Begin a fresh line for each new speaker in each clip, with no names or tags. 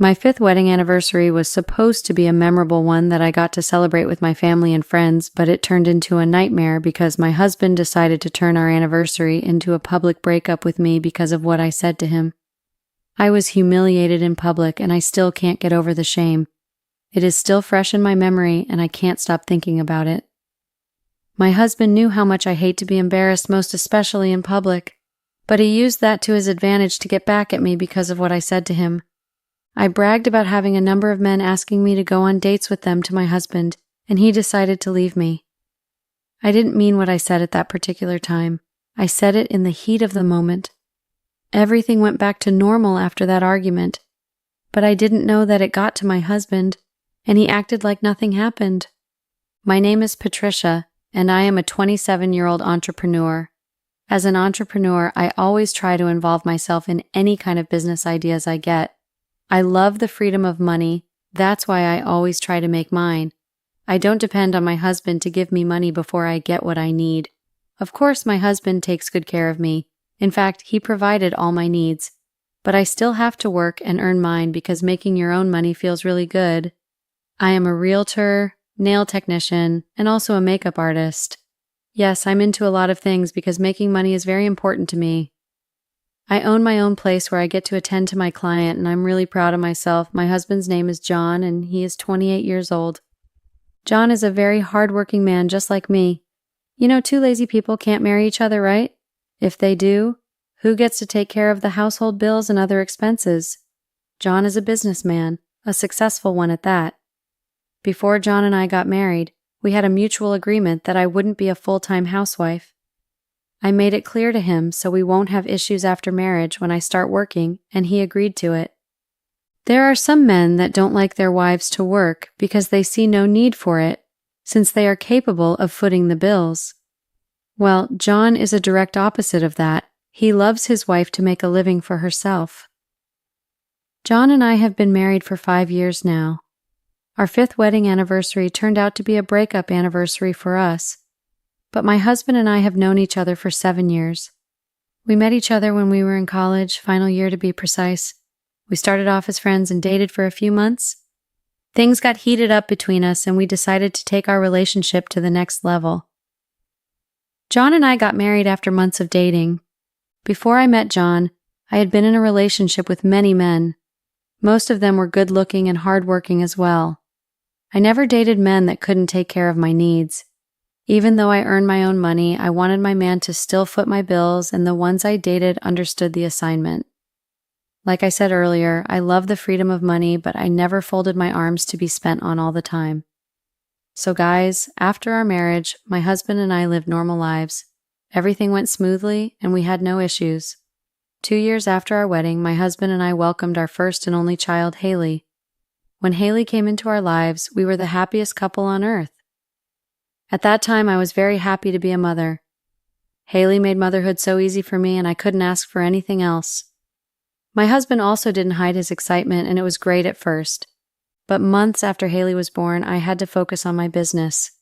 My 5th wedding anniversary was supposed to be a memorable one that I got to celebrate with my family and friends, but it turned into a nightmare because my husband decided to turn our anniversary into a public breakup with me because of what I said to him. I was humiliated in public, and I still can't get over the shame. It is still fresh in my memory, and I can't stop thinking about it. My husband knew how much I hate to be embarrassed, most especially in public, but he used that to his advantage to get back at me because of what I said to him. I bragged about having a number of men asking me to go on dates with them to my husband, and he decided to leave me. I didn't mean what I said at that particular time. I said it in the heat of the moment. Everything went back to normal after that argument, but I didn't know that it got to my husband, and he acted like nothing happened. My name is Patricia, and I am a 27-year-old entrepreneur. As an entrepreneur, I always try to involve myself in any kind of business ideas I get. I love the freedom of money. That's why I always try to make mine. I don't depend on my husband to give me money before I get what I need. Of course, my husband takes good care of me. In fact, he provided all my needs. But I still have to work and earn mine because making your own money feels really good. I am a realtor, nail technician, and also a makeup artist. Yes, I'm into a lot of things because making money is very important to me. I own my own place where I get to attend to my client, and I'm really proud of myself. My husband's name is John, and he is 28 years old. John is a very hardworking man just like me. You know, 2 lazy people can't marry each other, right? If they do, who gets to take care of the household bills and other expenses? John is a businessman, a successful one at that. Before John and I got married, we had a mutual agreement that I wouldn't be a full-time housewife. I made it clear to him so we won't have issues after marriage when I start working, and he agreed to it. There are some men that don't like their wives to work because they see no need for it, since they are capable of footing the bills. Well, John is a direct opposite of that. He loves his wife to make a living for herself. John and I have been married for 5 years now. Our 5th wedding anniversary turned out to be a breakup anniversary for us. But my husband and I have known each other for 7 years. We met each other when we were in college, final year to be precise. We started off as friends and dated for a few months. Things got heated up between us, and we decided to take our relationship to the next level. John and I got married after months of dating. Before I met John, I had been in a relationship with many men. Most of them were good-looking and hard-working as well. I never dated men that couldn't take care of my needs. Even though I earned my own money, I wanted my man to still foot my bills, and the ones I dated understood the assignment. Like I said earlier, I love the freedom of money, but I never folded my arms to be spent on all the time. So guys, after our marriage, my husband and I lived normal lives. Everything went smoothly, and we had no issues. 2 years after our wedding, my husband and I welcomed our first and only child, Haley. When Haley came into our lives, we were the happiest couple on earth. At that time, I was very happy to be a mother. Haley made motherhood so easy for me, and I couldn't ask for anything else. My husband also didn't hide his excitement, and it was great at first. But months after Haley was born, I had to focus on my business.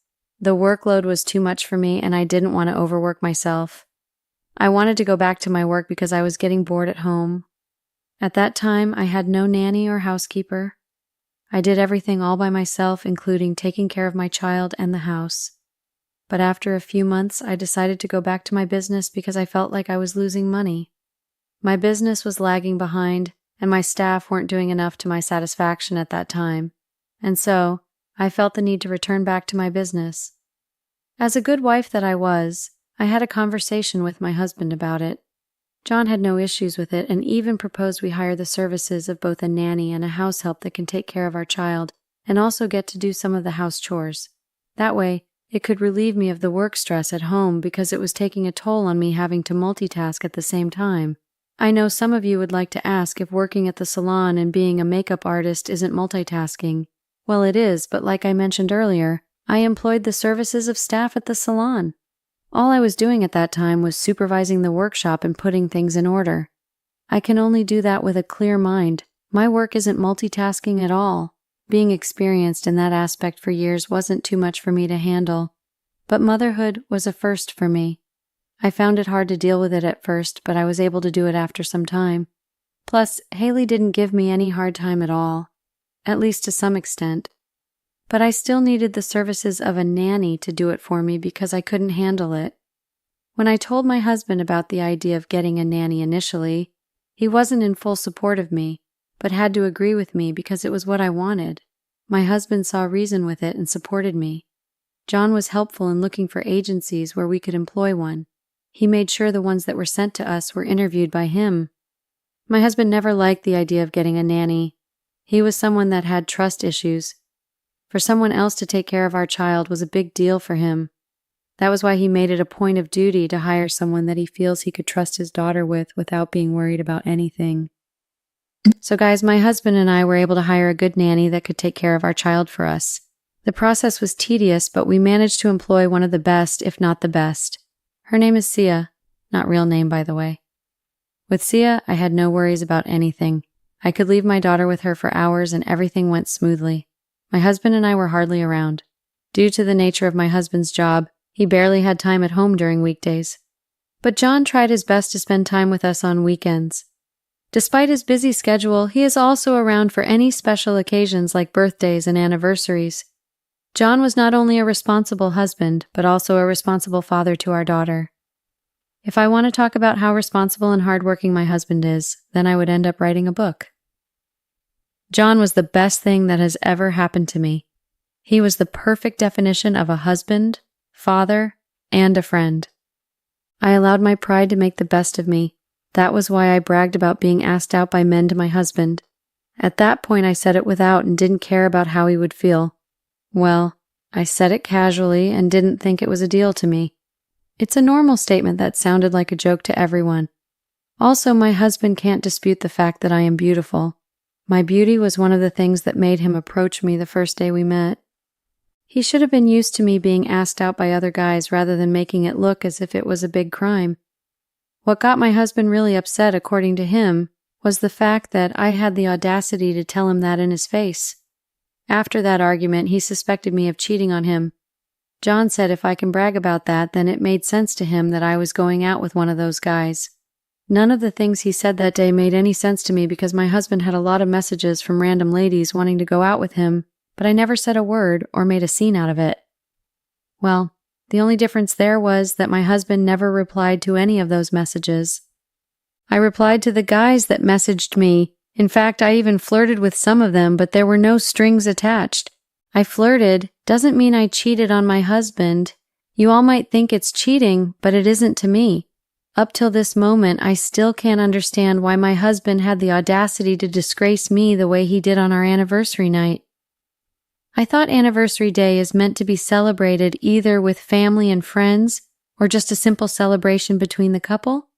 The workload was too much for me, and I didn't want to overwork myself. I wanted to go back to my work because I was getting bored at home. At that time, I had no nanny or housekeeper. I did everything all by myself, including taking care of my child and the house. But after a few months, I decided to go back to my business because I felt like I was losing money. My business was lagging behind, and my staff weren't doing enough to my satisfaction at that time, and so I felt the need to return back to my business. As a good wife that I was, I had a conversation with my husband about it. John had no issues with it and even proposed we hire the services of both a nanny and a house help that can take care of our child and also get to do some of the house chores. That way, it could relieve me of the work stress at home because it was taking a toll on me having to multitask at the same time. I know some of you would like to ask if working at the salon and being a makeup artist isn't multitasking. Well, it is, but like I mentioned earlier, I employed the services of staff at the salon. All I was doing at that time was supervising the workshop and putting things in order. I can only do that with a clear mind. My work isn't multitasking at all. Being experienced in that aspect for years wasn't too much for me to handle. But motherhood was a first for me. I found it hard to deal with it at first, but I was able to do it after some time. Plus, Haley didn't give me any hard time at all, at least to some extent. But I still needed the services of a nanny to do it for me because I couldn't handle it. When I told my husband about the idea of getting a nanny initially, he wasn't in full support of me, but had to agree with me because it was what I wanted. My husband saw reason with it and supported me. John was helpful in looking for agencies where we could employ one. He made sure the ones that were sent to us were interviewed by him. My husband never liked the idea of getting a nanny. He was someone that had trust issues. For someone else to take care of our child was a big deal for him. That was why he made it a point of duty to hire someone that he feels he could trust his daughter with without being worried about anything. So guys, my husband and I were able to hire a good nanny that could take care of our child for us. The process was tedious, but we managed to employ one of the best, if not the best. Her name is Sia, not real name by the way. With Sia, I had no worries about anything. I could leave my daughter with her for hours and everything went smoothly. My husband and I were hardly around. Due to the nature of my husband's job, he barely had time at home during weekdays. But John tried his best to spend time with us on weekends. Despite his busy schedule, he is also around for any special occasions like birthdays and anniversaries. John was not only a responsible husband, but also a responsible father to our daughter. If I want to talk about how responsible and hardworking my husband is, then I would end up writing a book. John was the best thing that has ever happened to me. He was the perfect definition of a husband, father, and a friend. I allowed my pride to make the best of me. That was why I bragged about being asked out by men to my husband. At that point, I said it without and didn't care about how he would feel. Well, I said it casually and didn't think it was a deal to me. It's a normal statement that sounded like a joke to everyone. Also, my husband can't dispute the fact that I am beautiful. My beauty was one of the things that made him approach me the first day we met. He should have been used to me being asked out by other guys rather than making it look as if it was a big crime. What got my husband really upset, according to him, was the fact that I had the audacity to tell him that in his face. After that argument, he suspected me of cheating on him. John said if I can brag about that, then it made sense to him that I was going out with one of those guys. None of the things he said that day made any sense to me because my husband had a lot of messages from random ladies wanting to go out with him, but I never said a word or made a scene out of it. Well, the only difference there was that my husband never replied to any of those messages. I replied to the guys that messaged me. In fact, I even flirted with some of them, but there were no strings attached. I flirted doesn't mean I cheated on my husband. You all might think it's cheating, but it isn't to me. Up till this moment, I still can't understand why my husband had the audacity to disgrace me the way he did on our anniversary night. I thought Anniversary Day is meant to be celebrated either with family and friends or just a simple celebration between the couple.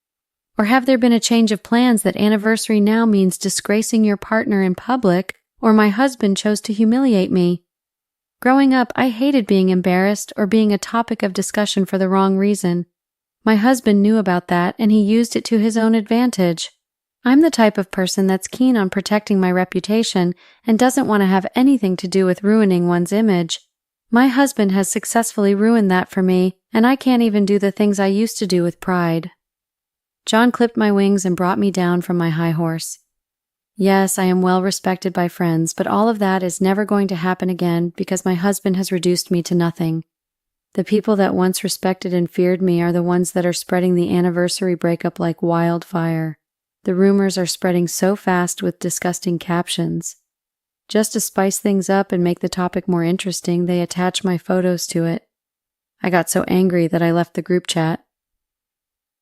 Or have there been a change of plans that anniversary now means disgracing your partner in public, or my husband chose to humiliate me? Growing up, I hated being embarrassed or being a topic of discussion for the wrong reason. My husband knew about that and he used it to his own advantage. I'm the type of person that's keen on protecting my reputation and doesn't want to have anything to do with ruining one's image. My husband has successfully ruined that for me, and I can't even do the things I used to do with pride. John clipped my wings and brought me down from my high horse. Yes, I am well respected by friends, but all of that is never going to happen again because my husband has reduced me to nothing. The people that once respected and feared me are the ones that are spreading the anniversary breakup like wildfire. The rumors are spreading so fast with disgusting captions. Just to spice things up and make the topic more interesting, they attach my photos to it. I got so angry that I left the group chat.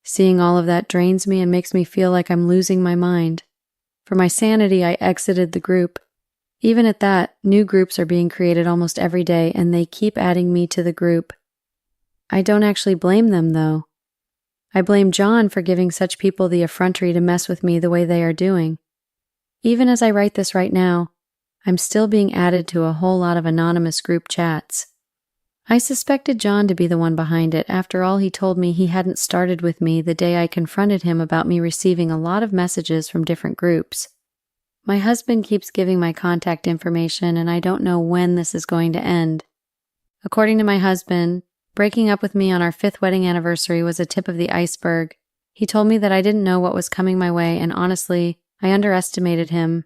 Seeing all of that drains me and makes me feel like I'm losing my mind. For my sanity, I exited the group. Even at that, new groups are being created almost every day, and they keep adding me to the group. I don't actually blame them, though. I blame John for giving such people the effrontery to mess with me the way they are doing. Even as I write this right now, I'm still being added to a whole lot of anonymous group chats. I suspected John to be the one behind it. After all, he told me he hadn't started with me the day I confronted him about me receiving a lot of messages from different groups. My husband keeps giving my contact information, and I don't know when this is going to end. According to my husband, breaking up with me on our 5th wedding anniversary was a tip of the iceberg. He told me that I didn't know what was coming my way, and honestly, I underestimated him.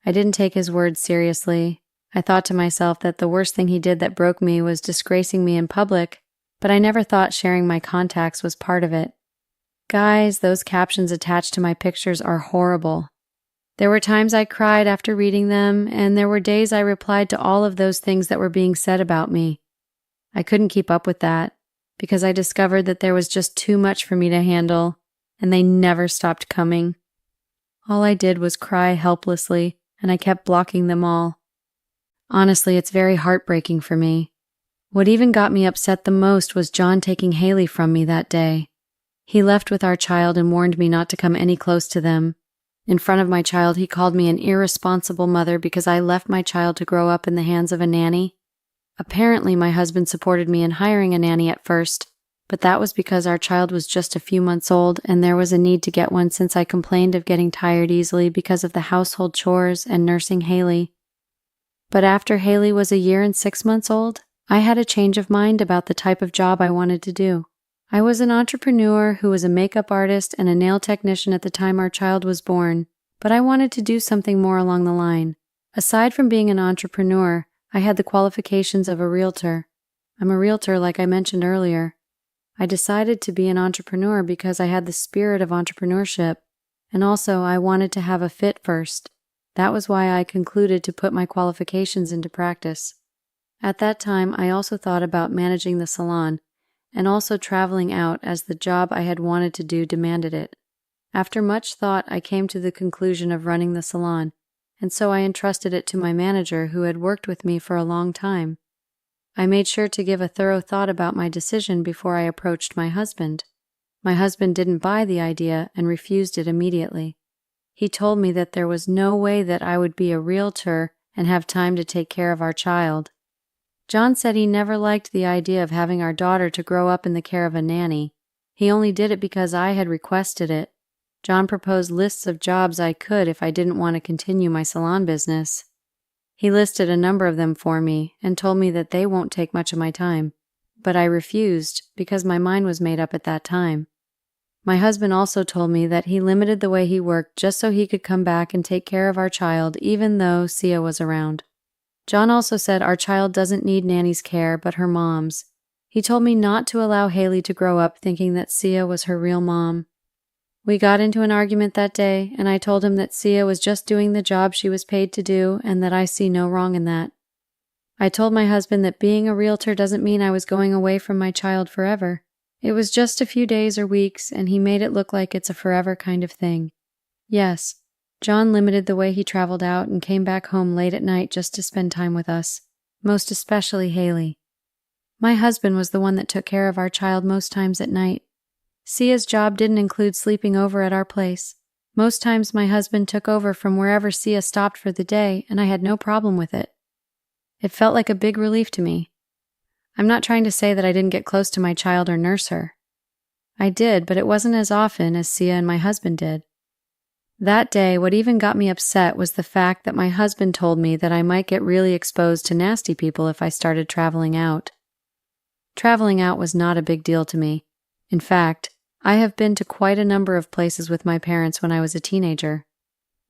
I didn't take his words seriously. I thought to myself that the worst thing he did that broke me was disgracing me in public, but I never thought sharing my contacts was part of it. Guys, those captions attached to my pictures are horrible. There were times I cried after reading them, and there were days I replied to all of those things that were being said about me. I couldn't keep up with that, because I discovered that there was just too much for me to handle, and they never stopped coming. All I did was cry helplessly, and I kept blocking them all. Honestly, it's very heartbreaking for me. What even got me upset the most was John taking Haley from me that day. He left with our child and warned me not to come any close to them. In front of my child, he called me an irresponsible mother because I left my child to grow up in the hands of a nanny. Apparently, my husband supported me in hiring a nanny at first, but that was because our child was just a few months old and there was a need to get one since I complained of getting tired easily because of the household chores and nursing Haley. But after Haley was a year and 6 months old, I had a change of mind about the type of job I wanted to do. I was an entrepreneur who was a makeup artist and a nail technician at the time our child was born, but I wanted to do something more along the line. Aside from being an entrepreneur, I had the qualifications of a realtor. I'm a realtor like I mentioned earlier. I decided to be an entrepreneur because I had the spirit of entrepreneurship, and also I wanted to have a fit first. That was why I concluded to put my qualifications into practice. At that time, I also thought about managing the salon, and also traveling out as the job I had wanted to do demanded it. After much thought, I came to the conclusion of running the salon, and so I entrusted it to my manager who had worked with me for a long time. I made sure to give a thorough thought about my decision before I approached my husband. My husband didn't buy the idea and refused it immediately. He told me that there was no way that I would be a realtor and have time to take care of our child. John said he never liked the idea of having our daughter to grow up in the care of a nanny. He only did it because I had requested it. John proposed lists of jobs I could if I didn't want to continue my salon business. He listed a number of them for me and told me that they won't take much of my time, but I refused because my mind was made up at that time. My husband also told me that he limited the way he worked just so he could come back and take care of our child even though Sia was around. John also said our child doesn't need nanny's care but her mom's. He told me not to allow Haley to grow up thinking that Sia was her real mom. We got into an argument that day, and I told him that Sia was just doing the job she was paid to do and that I see no wrong in that. I told my husband that being a realtor doesn't mean I was going away from my child forever. It was just a few days or weeks, and he made it look like it's a forever kind of thing. Yes, John limited the way he traveled out and came back home late at night just to spend time with us, most especially Haley. My husband was the one that took care of our child most times at night. Sia's job didn't include sleeping over at our place. Most times my husband took over from wherever Sia stopped for the day, and I had no problem with it. It felt like a big relief to me. I'm not trying to say that I didn't get close to my child or nurse her. I did, but it wasn't as often as Sia and my husband did. That day, what even got me upset was the fact that my husband told me that I might get really exposed to nasty people if I started traveling out. Traveling out was not a big deal to me. In fact, I have been to quite a number of places with my parents when I was a teenager.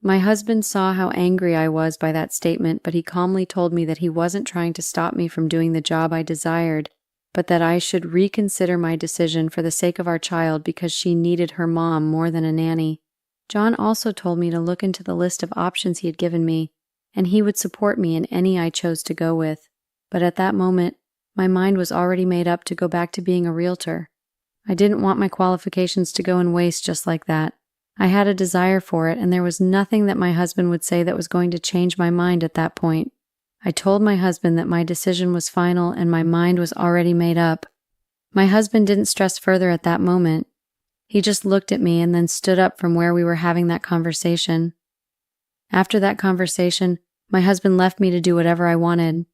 My husband saw how angry I was by that statement, but he calmly told me that he wasn't trying to stop me from doing the job I desired, but that I should reconsider my decision for the sake of our child because she needed her mom more than a nanny. John also told me to look into the list of options he had given me, and he would support me in any I chose to go with. But at that moment, my mind was already made up to go back to being a realtor. I didn't want my qualifications to go in waste just like that. I had a desire for it, and there was nothing that my husband would say that was going to change my mind at that point. I told my husband that my decision was final and my mind was already made up. My husband didn't stress further at that moment. He just looked at me and then stood up from where we were having that conversation. After that conversation, my husband left me to do whatever I wanted.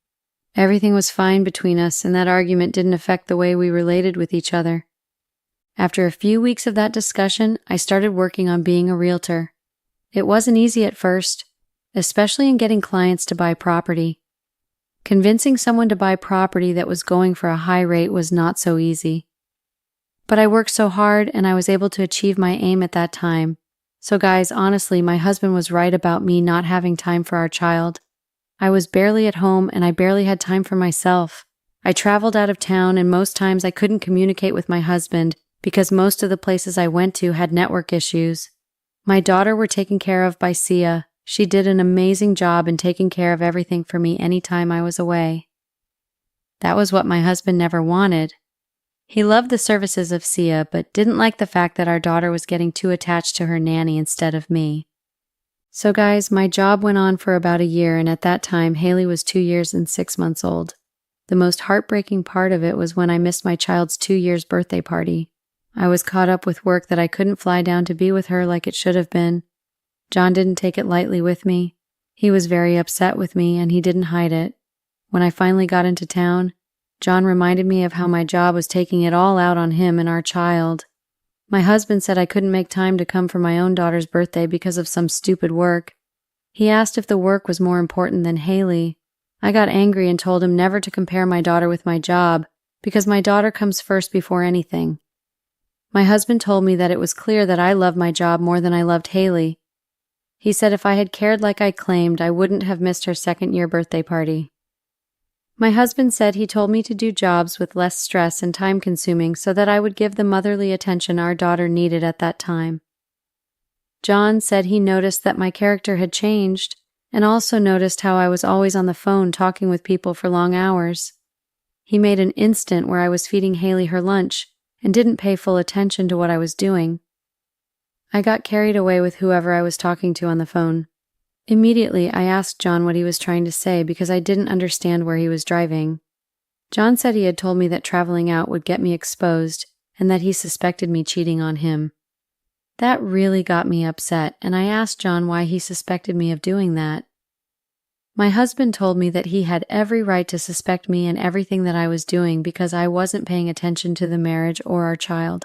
Everything was fine between us, and that argument didn't affect the way we related with each other. After a few weeks of that discussion, I started working on being a realtor. It wasn't easy at first, especially in getting clients to buy property. Convincing someone to buy property that was going for a high rate was not so easy. But I worked so hard and I was able to achieve my aim at that time, So guys, honestly, my husband was right about me not having time for our child. I was barely at home and I barely had time for myself. I traveled out of town and most times I couldn't communicate with my husband because most of the places I went to had network issues. My daughter were taken care of by Sia. She did an amazing job in taking care of everything for me anytime I was away. That was what my husband never wanted. He loved the services of Sia, but didn't like the fact that our daughter was getting too attached to her nanny instead of me. So guys, my job went on for about a year, and at that time, Haley was 2 years and 6 months old. The most heartbreaking part of it was when I missed my child's 2 years birthday party. I was caught up with work that I couldn't fly down to be with her like it should have been. John didn't take it lightly with me. He was very upset with me, and he didn't hide it. When I finally got into town, John reminded me of how my job was taking it all out on him and our child. My husband said I couldn't make time to come for my own daughter's birthday because of some stupid work. He asked if the work was more important than Haley. I got angry and told him never to compare my daughter with my job because my daughter comes first before anything. My husband told me that it was clear that I loved my job more than I loved Haley. He said if I had cared like I claimed, I wouldn't have missed her second-year birthday party. My husband said he told me to do jobs with less stress and time-consuming so that I would give the motherly attention our daughter needed at that time. John said he noticed that my character had changed and also noticed how I was always on the phone talking with people for long hours. He made an instant where I was feeding Haley her lunch and didn't pay full attention to what I was doing. I got carried away with whoever I was talking to on the phone. Immediately, I asked John what he was trying to say because I didn't understand where he was driving. John said he had told me that traveling out would get me exposed and that he suspected me cheating on him. That really got me upset, and I asked John why he suspected me of doing that. My husband told me that he had every right to suspect me in everything that I was doing because I wasn't paying attention to the marriage or our child.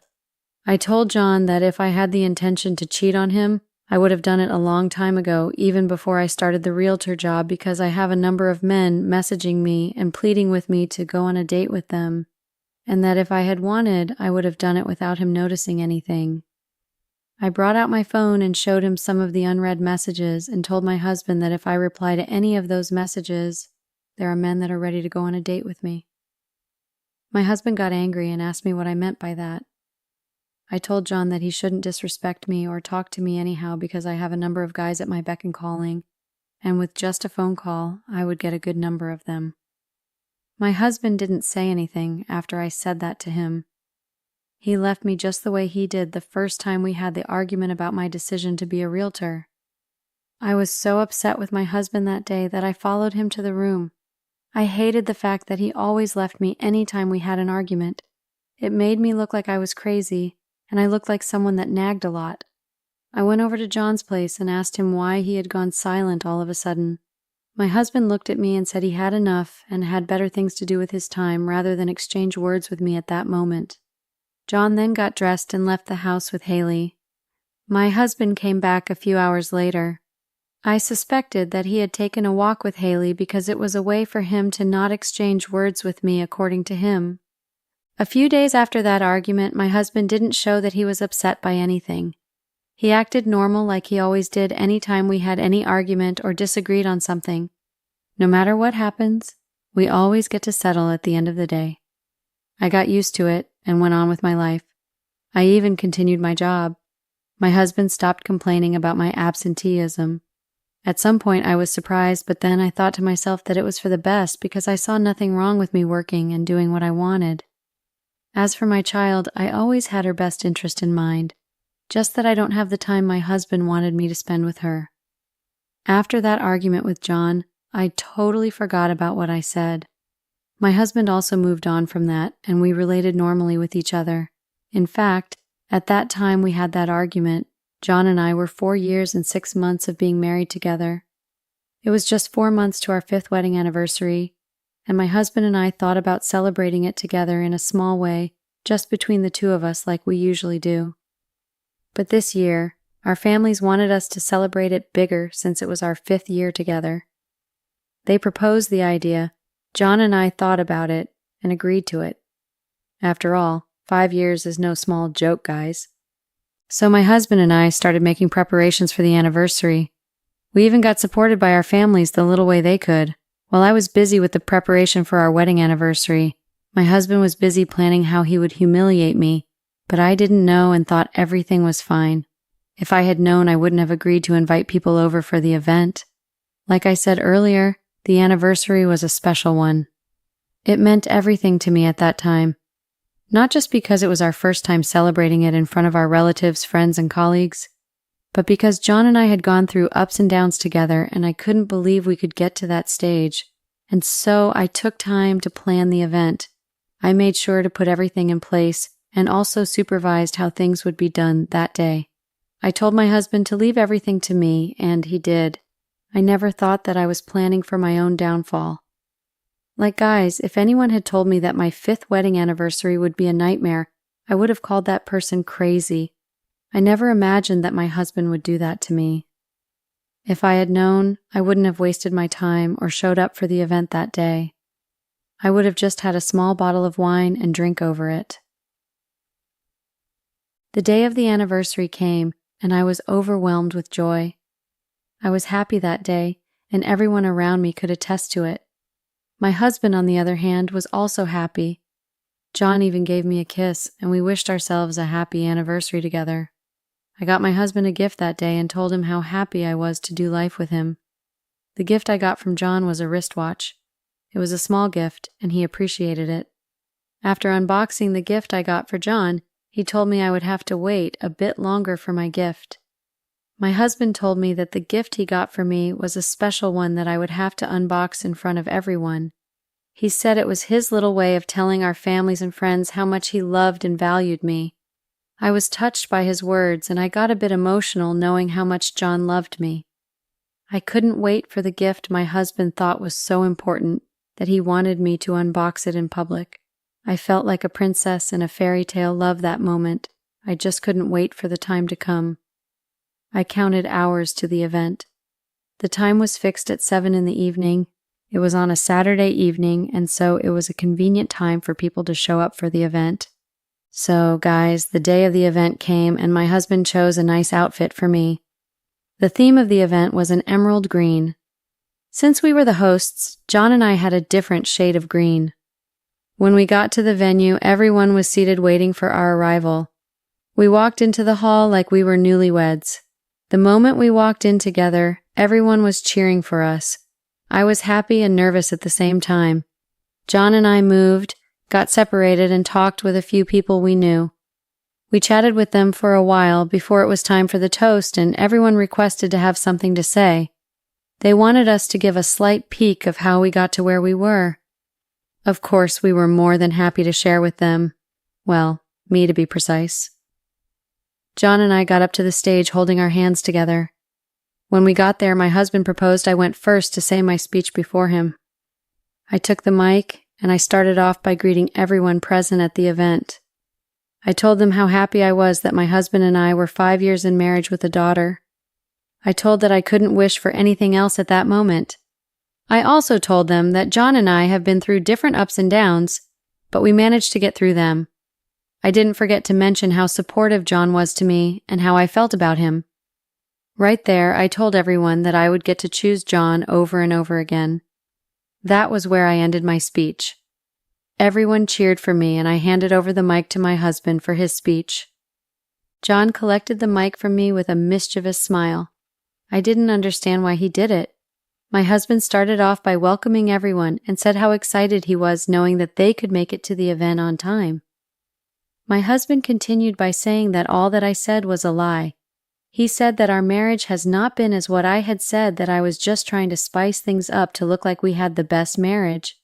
I told John that if I had the intention to cheat on him, I would have done it a long time ago, even before I started the realtor job, because I have a number of men messaging me and pleading with me to go on a date with them, and that if I had wanted, I would have done it without him noticing anything. I brought out my phone and showed him some of the unread messages and told my husband that if I reply to any of those messages, there are men that are ready to go on a date with me. My husband got angry and asked me what I meant by that. I told John that he shouldn't disrespect me or talk to me anyhow because I have a number of guys at my beck and calling, and with just a phone call, I would get a good number of them. My husband didn't say anything after I said that to him. He left me just the way he did the first time we had the argument about my decision to be a realtor. I was so upset with my husband that day that I followed him to the room. I hated the fact that he always left me any time we had an argument. It made me look like I was crazy, and I looked like someone that nagged a lot. I went over to John's place and asked him why he had gone silent all of a sudden. My husband looked at me and said he had enough and had better things to do with his time rather than exchange words with me at that moment. John then got dressed and left the house with Haley. My husband came back a few hours later. I suspected that he had taken a walk with Haley because it was a way for him to not exchange words with me according to him. A few days after that argument, my husband didn't show that he was upset by anything. He acted normal like he always did any time we had any argument or disagreed on something. No matter what happens, we always get to settle at the end of the day. I got used to it and went on with my life. I even continued my job. My husband stopped complaining about my absenteeism. At some point I was surprised, but then I thought to myself that it was for the best because I saw nothing wrong with me working and doing what I wanted. As for my child, I always had her best interest in mind, just that I don't have the time my husband wanted me to spend with her. After that argument with John, I totally forgot about what I said. My husband also moved on from that, and we related normally with each other. In fact, at that time we had that argument, John and I were 4 years and 6 months of being married together. It was just 4 months to our 5th wedding anniversary, and my husband and I thought about celebrating it together in a small way, just between the two of us like we usually do. But this year, our families wanted us to celebrate it bigger since it was our 5th year together. They proposed the idea. John and I thought about it and agreed to it. After all, 5 years is no small joke, guys. So my husband and I started making preparations for the anniversary. We even got supported by our families the little way they could. While I was busy with the preparation for our wedding anniversary, my husband was busy planning how he would humiliate me, but I didn't know and thought everything was fine. If I had known, I wouldn't have agreed to invite people over for the event. Like I said earlier, the anniversary was a special one. It meant everything to me at that time. Not just because it was our first time celebrating it in front of our relatives, friends, and colleagues, but because John and I had gone through ups and downs together and I couldn't believe we could get to that stage. And so I took time to plan the event. I made sure to put everything in place and also supervised how things would be done that day. I told my husband to leave everything to me, and he did. I never thought that I was planning for my own downfall. Like, guys, if anyone had told me that my 5th wedding anniversary would be a nightmare, I would have called that person crazy. I never imagined that my husband would do that to me. If I had known, I wouldn't have wasted my time or showed up for the event that day. I would have just had a small bottle of wine and drink over it. The day of the anniversary came, and I was overwhelmed with joy. I was happy that day, and everyone around me could attest to it. My husband, on the other hand, was also happy. John even gave me a kiss, and we wished ourselves a happy anniversary together. I got my husband a gift that day and told him how happy I was to do life with him. The gift I got from John was a wristwatch. It was a small gift, and he appreciated it. After unboxing the gift I got for John, he told me I would have to wait a bit longer for my gift. My husband told me that the gift he got for me was a special one that I would have to unbox in front of everyone. He said it was his little way of telling our families and friends how much he loved and valued me. I was touched by his words, and I got a bit emotional knowing how much John loved me. I couldn't wait for the gift my husband thought was so important that he wanted me to unbox it in public. I felt like a princess in a fairy tale love that moment. I just couldn't wait for the time to come. I counted hours to the event. The time was fixed at 7 in the evening. It was on a Saturday evening, and so it was a convenient time for people to show up for the event. So, guys, the day of the event came, and my husband chose a nice outfit for me. The theme of the event was an emerald green. Since we were the hosts, John and I had a different shade of green. When we got to the venue, everyone was seated waiting for our arrival. We walked into the hall like we were newlyweds. The moment we walked in together, everyone was cheering for us. I was happy and nervous at the same time. John and I moved, got separated, and talked with a few people we knew. We chatted with them for a while before it was time for the toast, and everyone requested to have something to say. They wanted us to give a slight peek of how we got to where we were. Of course, we were more than happy to share with them. Well, me to be precise. John and I got up to the stage holding our hands together. When we got there, my husband proposed I went first to say my speech before him. I took the mic, and I started off by greeting everyone present at the event. I told them how happy I was that my husband and I were 5 years in marriage with a daughter. I told that I couldn't wish for anything else at that moment. I also told them that John and I have been through different ups and downs, but we managed to get through them. I didn't forget to mention how supportive John was to me and how I felt about him. Right there, I told everyone that I would get to choose John over and over again. That was where I ended my speech. Everyone cheered for me, and I handed over the mic to my husband for his speech. John collected the mic from me with a mischievous smile. I didn't understand why he did it. My husband started off by welcoming everyone and said how excited he was knowing that they could make it to the event on time. My husband continued by saying that all that I said was a lie. He said that our marriage has not been as what I had said, that I was just trying to spice things up to look like we had the best marriage.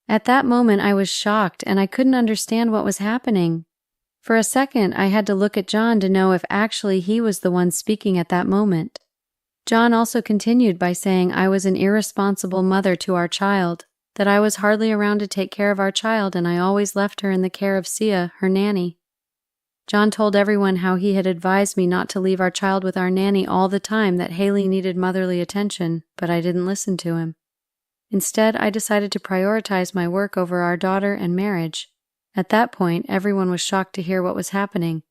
At that moment, I was shocked and I couldn't understand what was happening. For a second, I had to look at John to know if actually he was the one speaking at that moment. John also continued by saying I was an irresponsible mother to our child, that I was hardly around to take care of our child and I always left her in the care of Sia, her nanny. John told everyone how he had advised me not to leave our child with our nanny all the time, that Haley needed motherly attention, but I didn't listen to him. Instead, I decided to prioritize my work over our daughter and marriage. At that point, everyone was shocked to hear what was happening.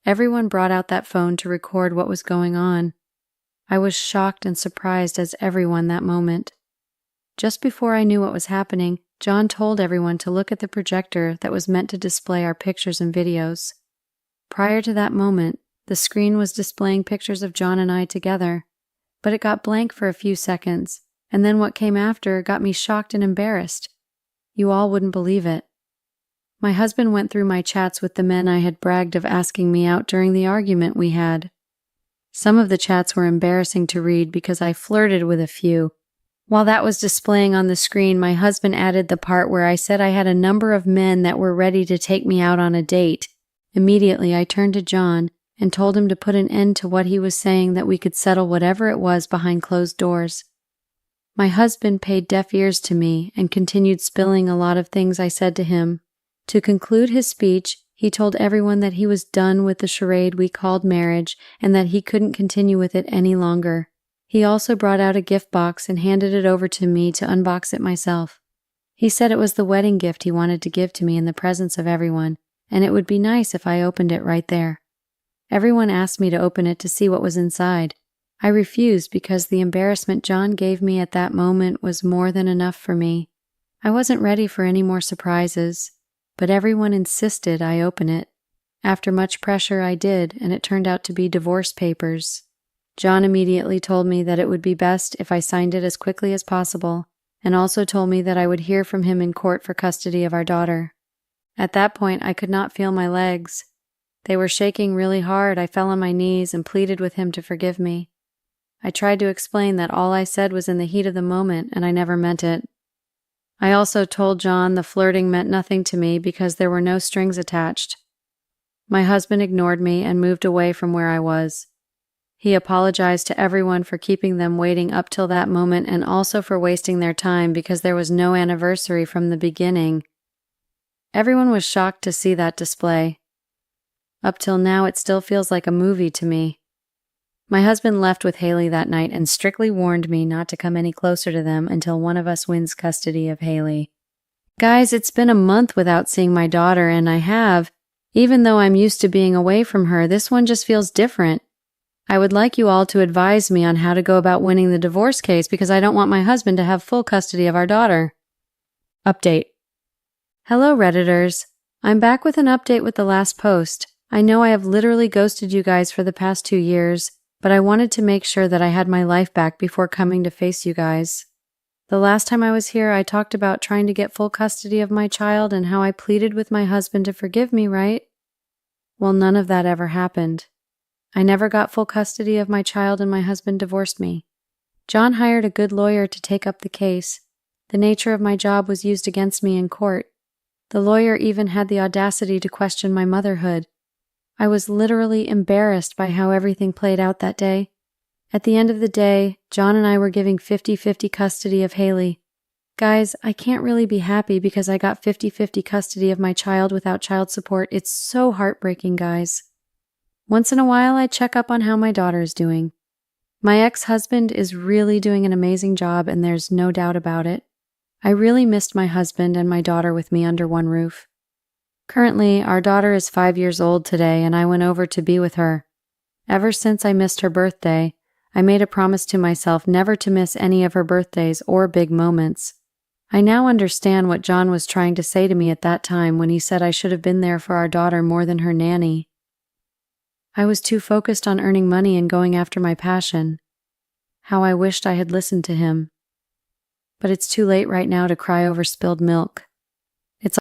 Everyone brought out that phone to record what was going on. I was shocked and surprised as everyone that moment. Just before I knew what was happening, John told everyone to look at the projector that was meant to display our pictures and videos. Prior to that moment, the screen was displaying pictures of John and I together, but it got blank for a few seconds, and then what came after got me shocked and embarrassed. You all wouldn't believe it. My husband went through my chats with the men I had bragged of asking me out during the argument we had. Some of the chats were embarrassing to read because I flirted with a few. While that was displaying on the screen, my husband added the part where I said I had a number of men that were ready to take me out on a date. Immediately, I turned to John and told him to put an end to what he was saying, that we could settle whatever it was behind closed doors. My husband paid deaf ears to me and continued spilling a lot of things I said to him. To conclude his speech, he told everyone that he was done with the charade we called marriage and that he couldn't continue with it any longer. He also brought out a gift box and handed it over to me to unbox it myself. He said it was the wedding gift he wanted to give to me in the presence of everyone, and it would be nice if I opened it right there. Everyone asked me to open it to see what was inside. I refused because the embarrassment John gave me at that moment was more than enough for me. I wasn't ready for any more surprises, but everyone insisted I open it. After much pressure, I did, and it turned out to be divorce papers. John immediately told me that it would be best if I signed it as quickly as possible, and also told me that I would hear from him in court for custody of our daughter. At that point, I could not feel my legs. They were shaking really hard. I fell on my knees and pleaded with him to forgive me. I tried to explain that all I said was in the heat of the moment, and I never meant it. I also told John the flirting meant nothing to me because there were no strings attached. My husband ignored me and moved away from where I was. He apologized to everyone for keeping them waiting up till that moment and also for wasting their time because there was no anniversary from the beginning. Everyone was shocked to see that display. Up till now, it still feels like a movie to me. My husband left with Haley that night and strictly warned me not to come any closer to them until one of us wins custody of Haley. Guys, it's been a month without seeing my daughter, and even though I'm used to being away from her, this one just feels different. I would like you all to advise me on how to go about winning the divorce case because I don't want my husband to have full custody of our daughter. Update. Hello, Redditors. I'm back with an update with the last post. I know I have literally ghosted you guys for the past 2 years, but I wanted to make sure that I had my life back before coming to face you guys. The last time I was here, I talked about trying to get full custody of my child and how I pleaded with my husband to forgive me, right? Well, none of that ever happened. I never got full custody of my child and my husband divorced me. John hired a good lawyer to take up the case. The nature of my job was used against me in court. The lawyer even had the audacity to question my motherhood. I was literally embarrassed by how everything played out that day. At the end of the day, John and I were giving 50-50 custody of Haley. Guys, I can't really be happy because I got 50-50 custody of my child without child support. It's so heartbreaking, guys. Once in a while, I check up on how my daughter is doing. My ex-husband is really doing an amazing job, and there's no doubt about it. I really missed my husband and my daughter with me under one roof. Currently, our daughter is 5 years old today, and I went over to be with her. Ever since I missed her birthday, I made a promise to myself never to miss any of her birthdays or big moments. I now understand what John was trying to say to me at that time when he said I should have been there for our daughter more than her nanny. I was too focused on earning money and going after my passion. How I wished I had listened to him. But it's too late right now to cry over spilled milk.